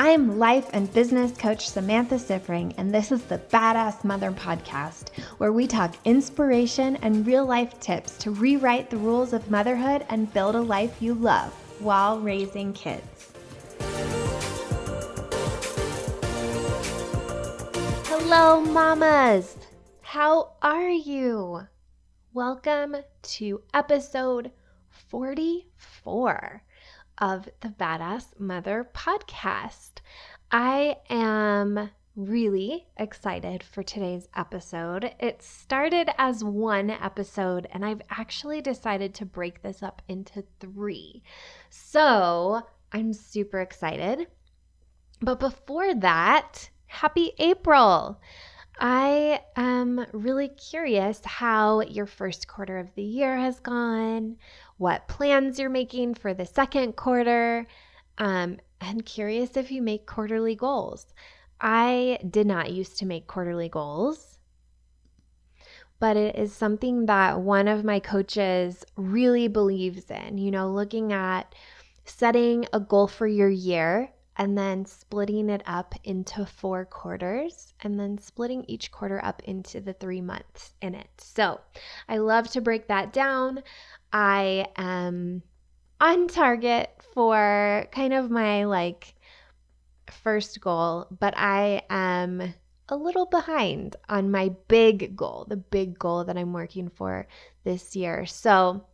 I'm life and business coach Samantha Siffring, and this is the Badass Mother Podcast, where we talk inspiration and real life tips to rewrite the rules of motherhood and build a life you love while raising kids. Hello, mamas. How are you? Welcome to episode 44 of the Badass Mother Podcast. I am really excited for today's episode. It started as one episode, and I've actually decided to break this up into 3. So I'm super excited. But before that, happy April! I am really curious how your first quarter of the year has gone, what plans you're making for the second quarter, and curious if you make quarterly goals. I did not used to make quarterly goals, but it is something that one of my coaches really believes in, looking at setting a goal for your year and then splitting it up into 4 quarters and then splitting each quarter up into the 3 months in it. So I love to break that down. I am on target for kind of my first goal, but I am a little behind on my big goal, the big goal that I'm working for this year. So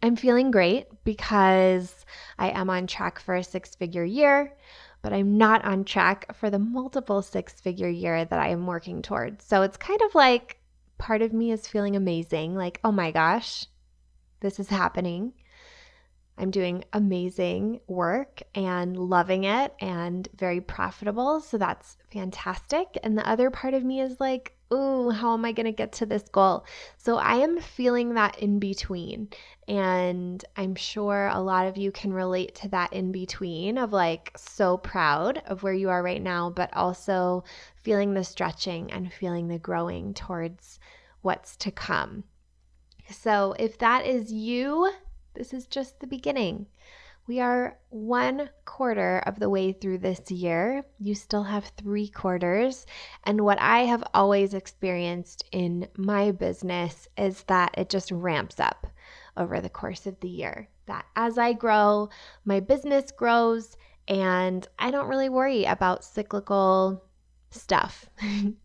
I'm feeling great because I am on track for a 6-figure year, but I'm not on track for the multiple 6-figure year that I am working towards. So it's kind of like part of me is feeling amazing, like, oh my gosh, this is happening. I'm doing amazing work and loving it and very profitable. So that's fantastic. And the other part of me is like, ooh, how am I going to get to this goal? So I am feeling that in between. And I'm sure a lot of you can relate to that in between of so proud of where you are right now, but also feeling the stretching and feeling the growing towards what's to come. So if that is you, this is just the beginning. We are 1 quarter of the way through this year. You still have 3 quarters. And what I have always experienced in my business is that it just ramps up over the course of the year. That as I grow, my business grows, and I don't really worry about cyclical stuff.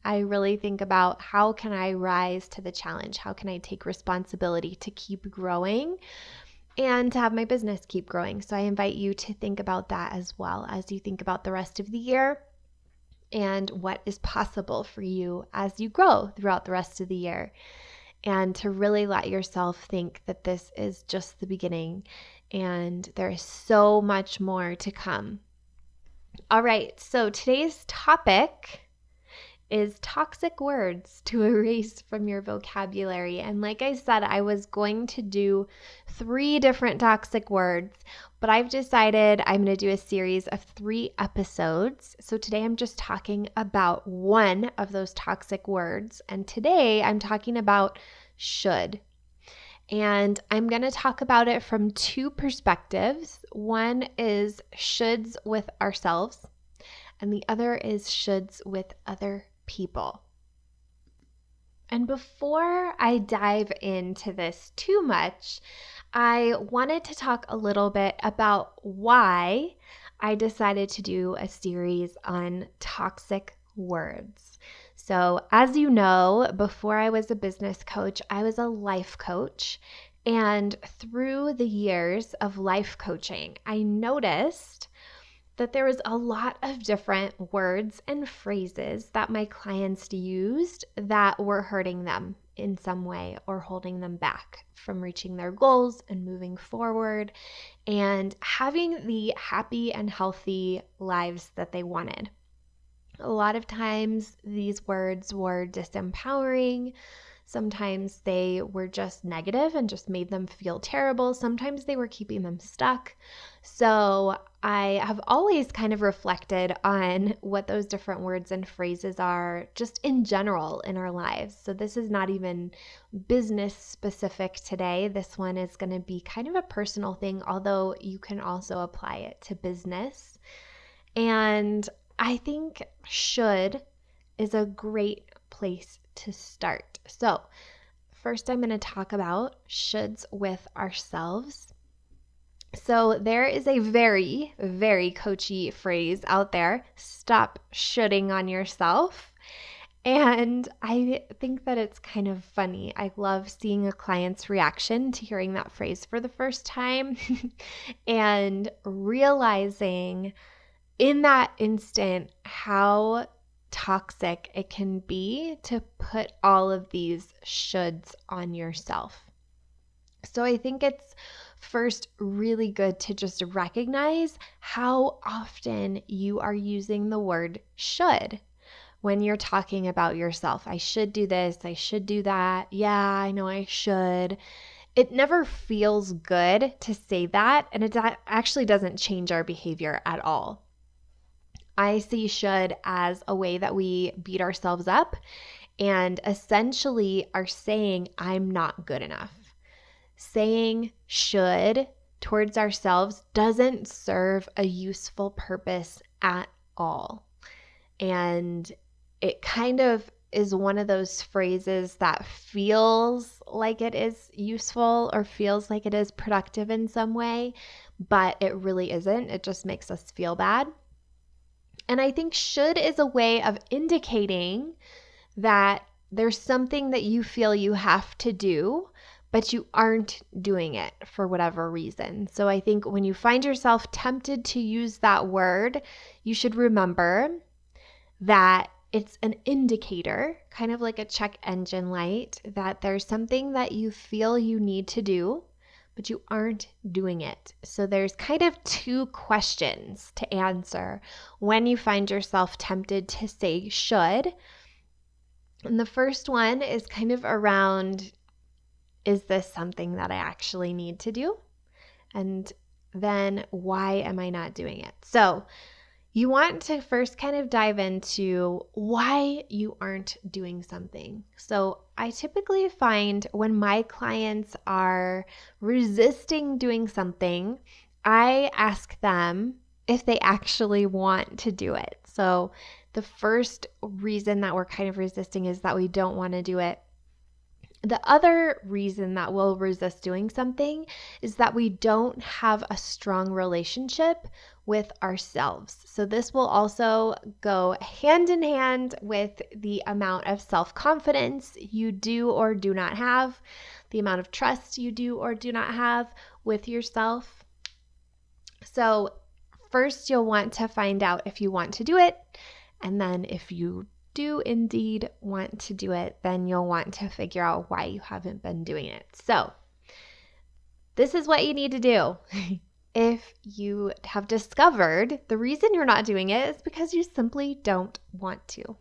I really think about how can I rise to the challenge? How can I take responsibility to keep growing and to have my business keep growing? So I invite you to think about that as well as you think about the rest of the year and what is possible for you as you grow throughout the rest of the year, and to really let yourself think that this is just the beginning and there is so much more to come. All right, so today's topic is toxic words to erase from your vocabulary. And like I said, I was going to do 3 different toxic words, but I've decided I'm going to do a series of 3 episodes. So today I'm just talking about one of those toxic words. And today I'm talking about should. And I'm going to talk about it from 2 perspectives. One is shoulds with ourselves, and the other is shoulds with other people. And before I dive into this too much, I wanted to talk a little bit about why I decided to do a series on toxic words. So as you know, before I was a business coach, I was a life coach. And through the years of life coaching, I noticed that there was a lot of different words and phrases that my clients used that were hurting them in some way or holding them back from reaching their goals and moving forward and having the happy and healthy lives that they wanted. A lot of times these words were disempowering. Sometimes they were just negative and just made them feel terrible. Sometimes they were keeping them stuck. So I have always kind of reflected on what those different words and phrases are just in general in our lives. So this is not even business specific today. This one is going to be kind of a personal thing, although you can also apply it to business. And I think should is a great place to start. So, first, I'm going to talk about shoulds with ourselves. So, there is a very, very coachy phrase out there: stop shoulding on yourself. And I think that it's kind of funny. I love seeing a client's reaction to hearing that phrase for the first time and realizing in that instant how toxic it can be to put all of these shoulds on yourself. So I think it's first really good to just recognize how often you are using the word should when you're talking about yourself. I should do this, I should do that. Yeah, I know I should. It never feels good to say that, and it actually doesn't change our behavior at all. I see should as a way that we beat ourselves up and essentially are saying, I'm not good enough. Saying should towards ourselves doesn't serve a useful purpose at all. And it kind of is one of those phrases that feels like it is useful or feels like it is productive in some way, but it really isn't. It just makes us feel bad. And I think should is a way of indicating that there's something that you feel you have to do, but you aren't doing it for whatever reason. So I think when you find yourself tempted to use that word, you should remember that it's an indicator, kind of like a check engine light, that there's something that you feel you need to do, but you aren't doing it. So there's kind of two questions to answer when you find yourself tempted to say should. And the first one is kind of around, is this something that I actually need to do? And then why am I not doing it? So you want to first kind of dive into why you aren't doing something. So I typically find when my clients are resisting doing something, I ask them if they actually want to do it. So the first reason that we're kind of resisting is that we don't want to do it. The other reason that we'll resist doing something is that we don't have a strong relationship with ourselves. So this will also go hand in hand with the amount of self-confidence you do or do not have, the amount of trust you do or do not have with yourself. So first, you'll want to find out if you want to do it, and then if you do indeed want to do it, then you'll want to figure out why you haven't been doing it. So this is what you need to do. If you have discovered the reason you're not doing it is because you simply don't want to.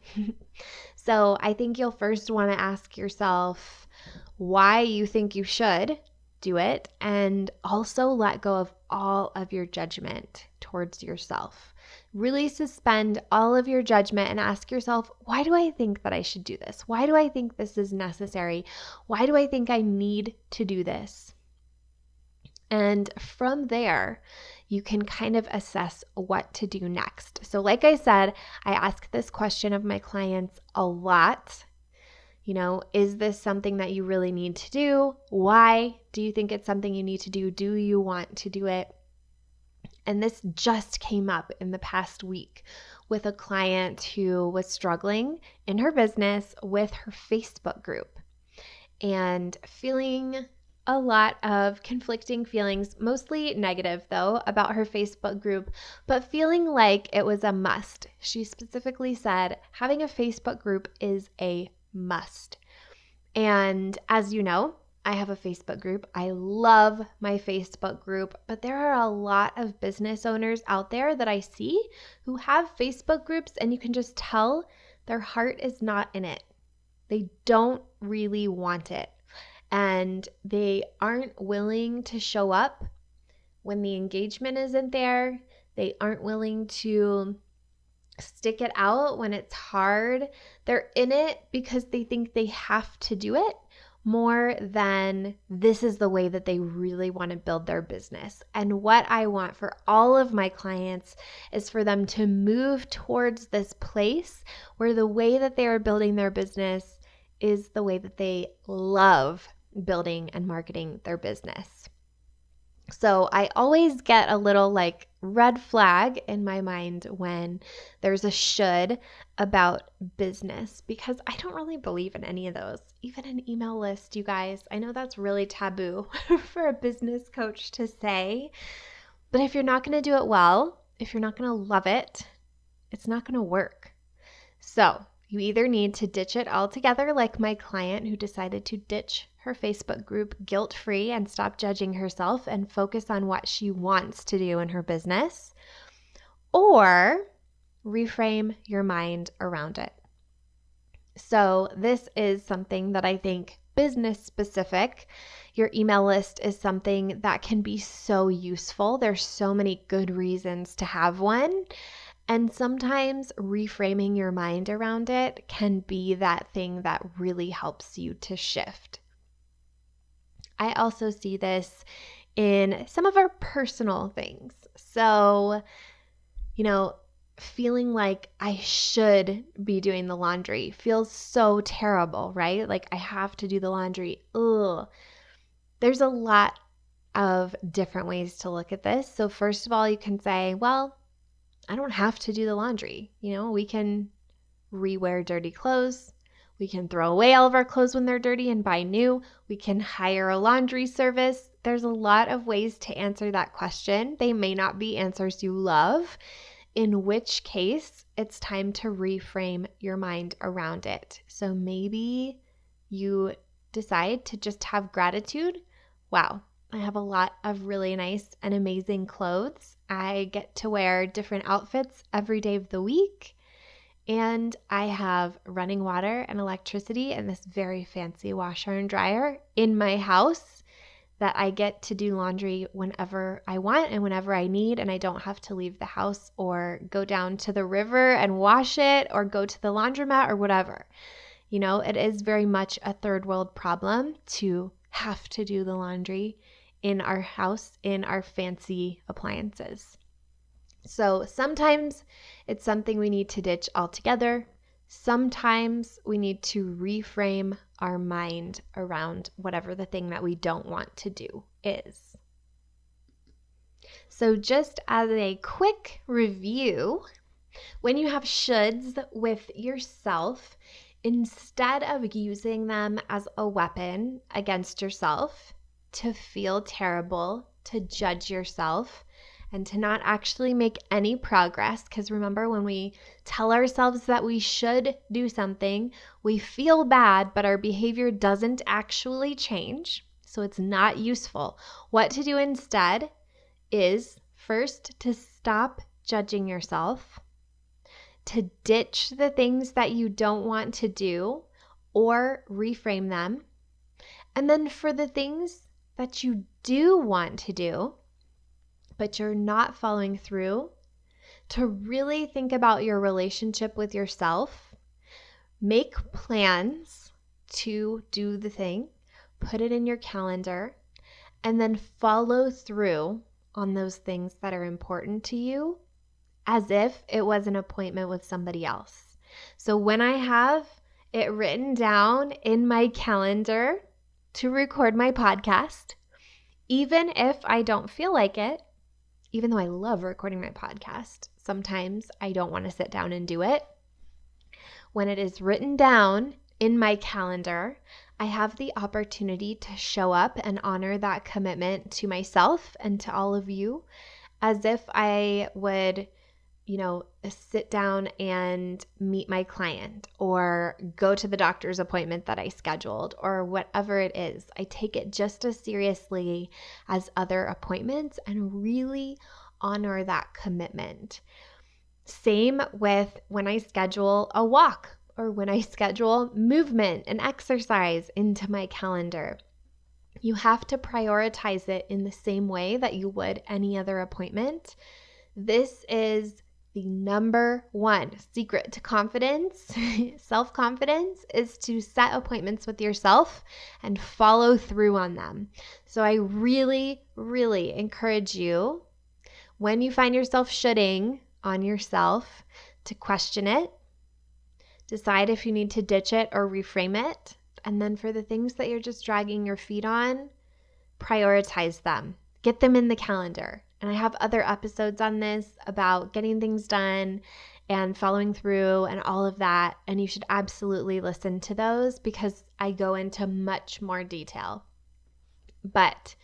So I think you'll first want to ask yourself why you think you should do it, and also let go of all of your judgment towards yourself. Really suspend all of your judgment and ask yourself, why do I think that I should do this? Why do I think this is necessary? Why do I think I need to do this? And from there, you can kind of assess what to do next. So like I said, I ask this question of my clients a lot. Is this something that you really need to do? Why do you think it's something you need to do? Do you want to do it? And this just came up in the past week with a client who was struggling in her business with her Facebook group and feeling a lot of conflicting feelings, mostly negative though, about her Facebook group, but feeling like it was a must. She specifically said having a Facebook group is a must. And as you know, I have a Facebook group. I love my Facebook group, but there are a lot of business owners out there that I see who have Facebook groups, and you can just tell their heart is not in it. They don't really want it, and they aren't willing to show up when the engagement isn't there. They aren't willing to stick it out when it's hard. They're in it because they think they have to do it more than this is the way that they really want to build their business. And what I want for all of my clients is for them to move towards this place where the way that they are building their business is the way that they love building and marketing their business. So I always get a little like red flag in my mind when there's a should about business, because I don't really believe in any of those. Even an email list, you guys, I know that's really taboo for a business coach to say, but if you're not going to do it well, if you're not going to love it, it's not going to work. So you either need to ditch it altogether, like my client who decided to ditch her Facebook group guilt-free and stop judging herself and focus on what she wants to do in her business, or reframe your mind around it. So this is something that I think business specific. Your email list is something that can be so useful. There's so many good reasons to have one. And sometimes reframing your mind around it can be that thing that really helps you to shift. I also see this in some of our personal things. So, feeling like I should be doing the laundry feels so terrible, right? Like I have to do the laundry. Ugh. There's a lot of different ways to look at this. So first of all, you can say, well, I don't have to do the laundry. We can rewear dirty clothes. We can throw away all of our clothes when they're dirty and buy new. We can hire a laundry service. There's a lot of ways to answer that question. They may not be answers you love, in which case it's time to reframe your mind around it. So maybe you decide to just have gratitude. Wow, I have a lot of really nice and amazing clothes. I get to wear different outfits every day of the week. And I have running water and electricity and this very fancy washer and dryer in my house that I get to do laundry whenever I want and whenever I need, and I don't have to leave the house or go down to the river and wash it or go to the laundromat or whatever. It is very much a third world problem to have to do the laundry in our house, in our fancy appliances. So sometimes it's something we need to ditch altogether. Sometimes we need to reframe our mind around whatever the thing that we don't want to do is. So just as a quick review, when you have shoulds with yourself, instead of using them as a weapon against yourself to feel terrible, to judge yourself, and to not actually make any progress, because remember, when we tell ourselves that we should do something, we feel bad, but our behavior doesn't actually change, so it's not useful. What to do instead is first to stop judging yourself, to ditch the things that you don't want to do or reframe them, and then for the things that you do want to do, but you're not following through, to really think about your relationship with yourself, make plans to do the thing, put it in your calendar, and then follow through on those things that are important to you as if it was an appointment with somebody else. So when I have it written down in my calendar to record my podcast, even if I don't feel like it, even though I love recording my podcast, sometimes I don't want to sit down and do it. When it is written down in my calendar, I have the opportunity to show up and honor that commitment to myself and to all of you as if I would, sit down and meet my client or go to the doctor's appointment that I scheduled or whatever it is. I take it just as seriously as other appointments and really honor that commitment. Same with when I schedule a walk or when I schedule movement and exercise into my calendar. You have to prioritize it in the same way that you would any other appointment. This is the number one secret to confidence, self-confidence, is to set appointments with yourself and follow through on them. So I really, really encourage you, when you find yourself shoulding on yourself, to question it, decide if you need to ditch it or reframe it, and then for the things that you're just dragging your feet on, prioritize them. Get them in the calendar. And I have other episodes on this about getting things done and following through and all of that. And you should absolutely listen to those because I go into much more detail. But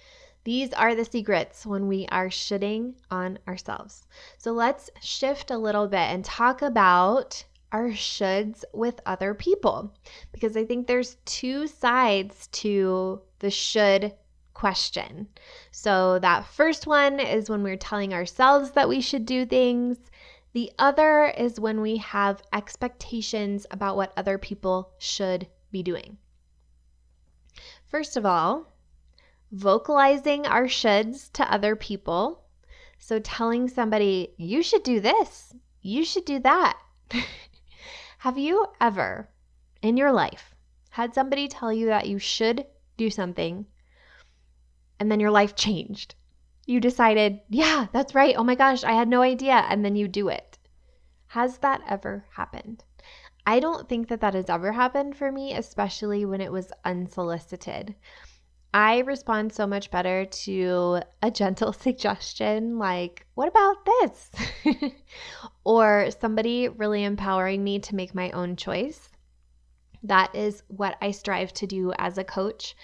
these are the secrets when we are shitting on ourselves. So let's shift a little bit and talk about our shoulds with other people, because I think there's two sides to the should question. So that first one is when we're telling ourselves that we should do things. The other is when we have expectations about what other people should be doing. First of all, vocalizing our shoulds to other people. So telling somebody, you should do this, you should do that. Have you ever in your life had somebody tell you that you should do something and then your life changed? You decided, yeah, that's right. Oh my gosh, I had no idea. And then you do it. Has that ever happened? I don't think that has ever happened for me, especially when it was unsolicited. I respond so much better to a gentle suggestion like, what about this? Or somebody really empowering me to make my own choice. That is what I strive to do as a coach.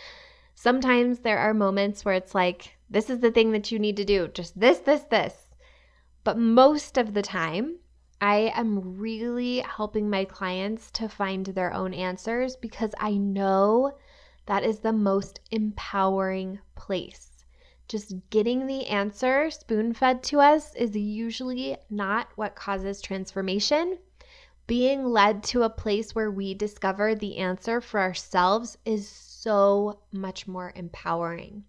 Sometimes there are moments where it's like, this is the thing that you need to do, just this. But most of the time, I am really helping my clients to find their own answers because I know that is the most empowering place. Just getting the answer spoon-fed to us is usually not what causes transformation. Being led to a place where we discover the answer for ourselves is so much more empowering.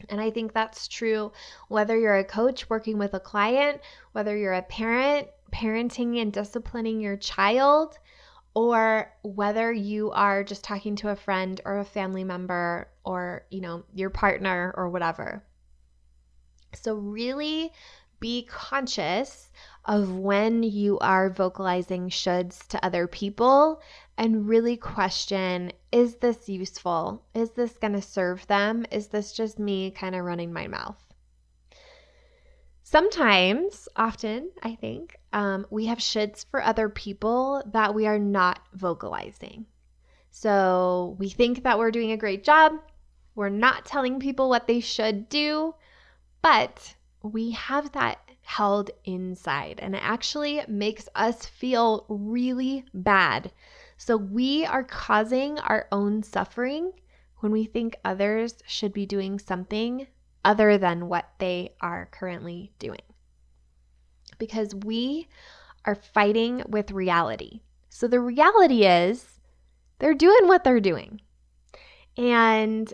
And I think that's true whether you're a coach working with a client, whether you're a parent, parenting and disciplining your child, or whether you are just talking to a friend or a family member or, your partner or whatever. So really be conscious of when you are vocalizing shoulds to other people and really question, is this useful? Is this going to serve them? Is this just me kind of running my mouth? Sometimes, often, I think, we have shoulds for other people that we are not vocalizing. So we think that we're doing a great job. We're not telling people what they should do, but we have that held inside, and it actually makes us feel really bad. So we are causing our own suffering when we think others should be doing something other than what they are currently doing, because we are fighting with reality. So the reality is they're doing what they're doing, and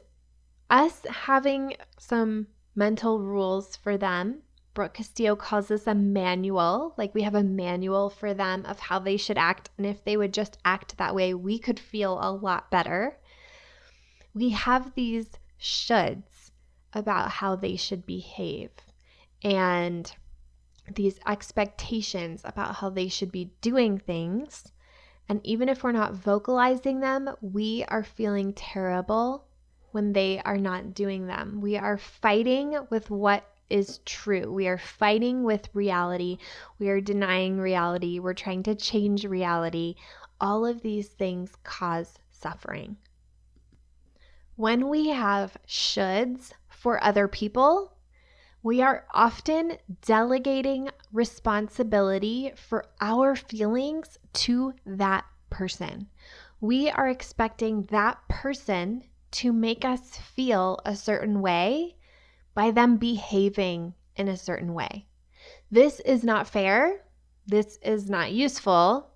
us having some mental rules for them. Brooke Castillo calls this a manual, like we have a manual for them of how they should act, and if they would just act that way, we could feel a lot better. We have these shoulds about how they should behave and these expectations about how they should be doing things. And even if we're not vocalizing them, we are feeling terrible when they are not doing them. We are fighting with what is true. We are fighting with reality. We are denying reality. We're trying to change reality. All of these things cause suffering. When we have shoulds for other people, we are often delegating responsibility for our feelings to that person. We are expecting that person to make us feel a certain way by them behaving in a certain way. This is not fair. This is not useful.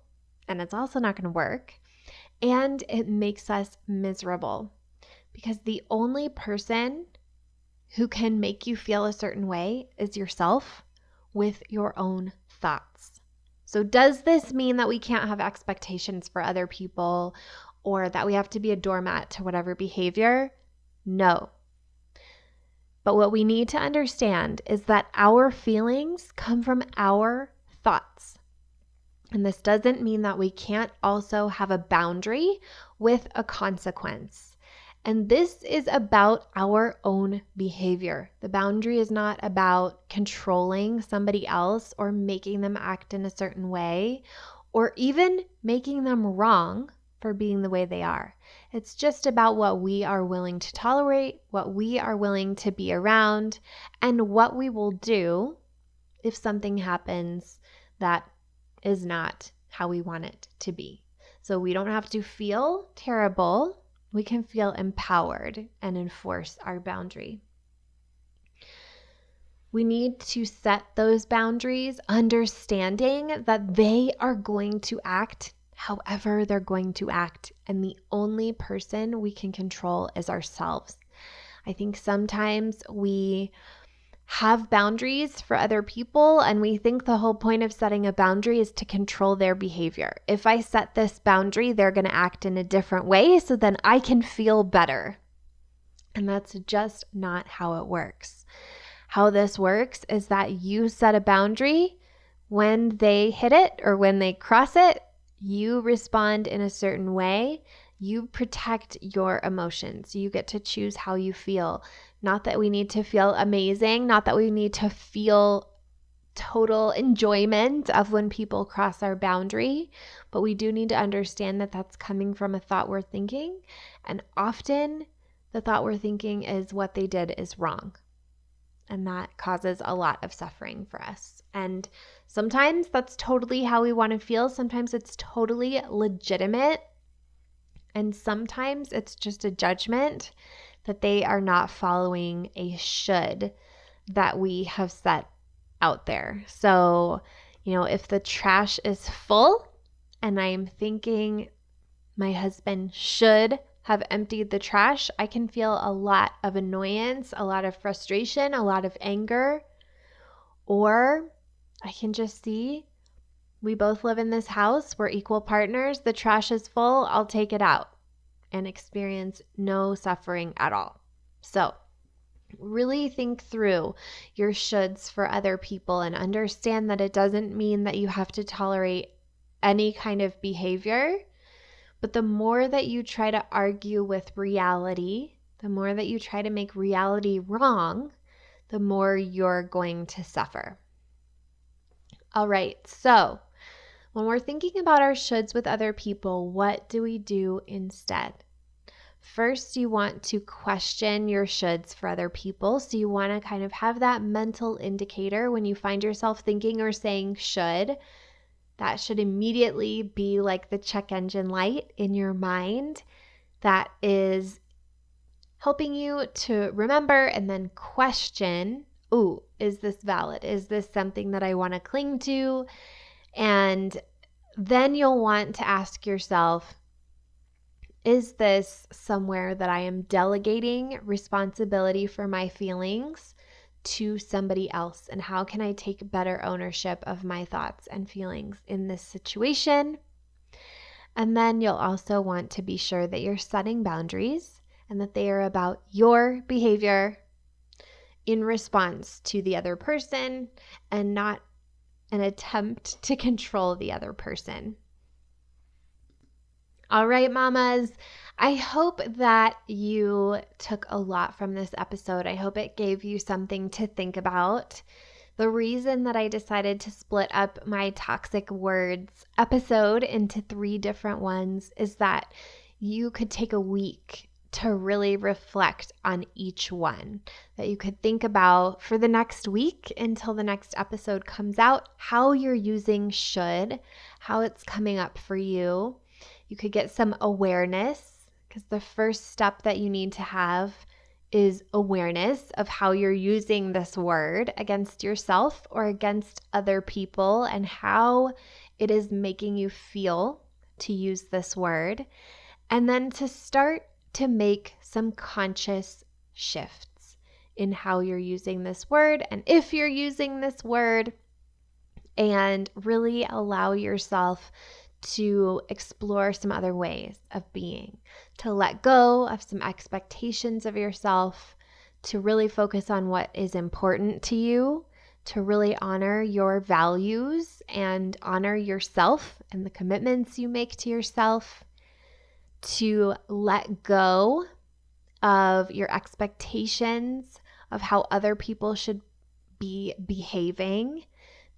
And it's also not going to work. And it makes us miserable because the only person who can make you feel a certain way is yourself with your own thoughts. So does this mean that we can't have expectations for other people or that we have to be a doormat to whatever behavior? No. But what we need to understand is that our feelings come from our thoughts. And this doesn't mean that we can't also have a boundary with a consequence. And this is about our own behavior. The boundary is not about controlling somebody else or making them act in a certain way or even making them wrong for being the way they are. It's just about what we are willing to tolerate, what we are willing to be around, and what we will do if something happens that is not how we want it to be. So we don't have to feel terrible. We can feel empowered and enforce our boundary. We need to set those boundaries, understanding that they are going to act however they're going to act, and the only person we can control is ourselves. I think sometimes we have boundaries for other people and we think the whole point of setting a boundary is to control their behavior. If I set this boundary, they're going to act in a different way, so then I can feel better. And that's just not how it works. How this works is that you set a boundary. When they hit it or when they cross it, you respond in a certain way. You protect your emotions. You get to choose how you feel. Not that we need to feel amazing, not that we need to feel total enjoyment of when people cross our boundary, but we do need to understand that that's coming from a thought we're thinking. And often the thought we're thinking is what they did is wrong. And that causes a lot of suffering for us. And sometimes that's totally how we want to feel. Sometimes it's totally legitimate. And sometimes it's just a judgment that they are not following a should that we have set out there. So, if the trash is full and I'm thinking my husband should have emptied the trash, I can feel a lot of annoyance, a lot of frustration, a lot of anger. Or I can just see we both live in this house, we're equal partners, the trash is full, I'll take it out and experience no suffering at all. So really think through your shoulds for other people and understand that it doesn't mean that you have to tolerate any kind of behavior. But the more that you try to argue with reality, the more that you try to make reality wrong, the more you're going to suffer. All right, so when we're thinking about our shoulds with other people, what do we do instead? First, you want to question your shoulds for other people. So you want to kind of have that mental indicator when you find yourself thinking or saying should. That should immediately be like the check engine light in your mind that is helping you to remember and then question, ooh, is this valid? Is this something that I want to cling to? And then you'll want to ask yourself, is this somewhere that I am delegating responsibility for my feelings to somebody else? And how can I take better ownership of my thoughts and feelings in this situation? And then you'll also want to be sure that you're setting boundaries and that they are about your behavior in response to the other person and not an attempt to control the other person. All right, mamas, I hope that you took a lot from this episode. I hope it gave you something to think about. The reason that I decided to split up my toxic words episode into 3 different ones is that you could take a week to really reflect on each one, that you could think about for the next week until the next episode comes out, how you're using should, how it's coming up for you. You could get some awareness, because the first step that you need to have is awareness of how you're using this word against yourself or against other people and how it is making you feel to use this word. And then to start to make some conscious shifts in how you're using this word. And if you're using this word, and really allow yourself to explore some other ways of being, to let go of some expectations of yourself, to really focus on what is important to you, to really honor your values and honor yourself and the commitments you make to yourself, to let go of your expectations of how other people should be behaving,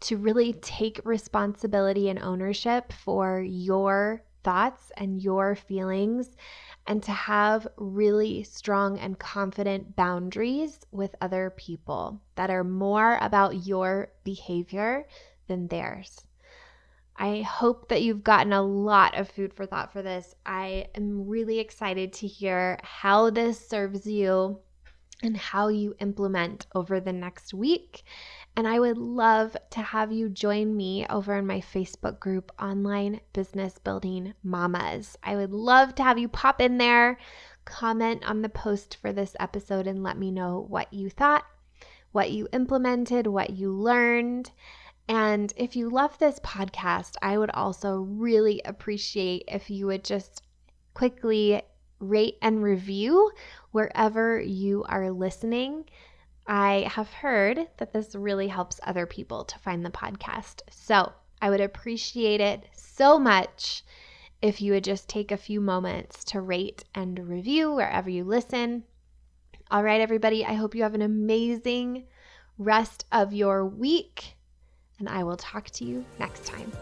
to really take responsibility and ownership for your thoughts and your feelings, and to have really strong and confident boundaries with other people that are more about your behavior than theirs. I hope that you've gotten a lot of food for thought for this. I am really excited to hear how this serves you and how you implement over the next week. And I would love to have you join me over in my Facebook group, Online Business Building Mamas. I would love to have you pop in there, comment on the post for this episode, and let me know what you thought, what you implemented, what you learned. And if you love this podcast, I would also really appreciate if you would just quickly rate and review wherever you are listening. I have heard that this really helps other people to find the podcast. So I would appreciate it so much if you would just take a few moments to rate and review wherever you listen. All right, everybody, I hope you have an amazing rest of your week, and I will talk to you next time.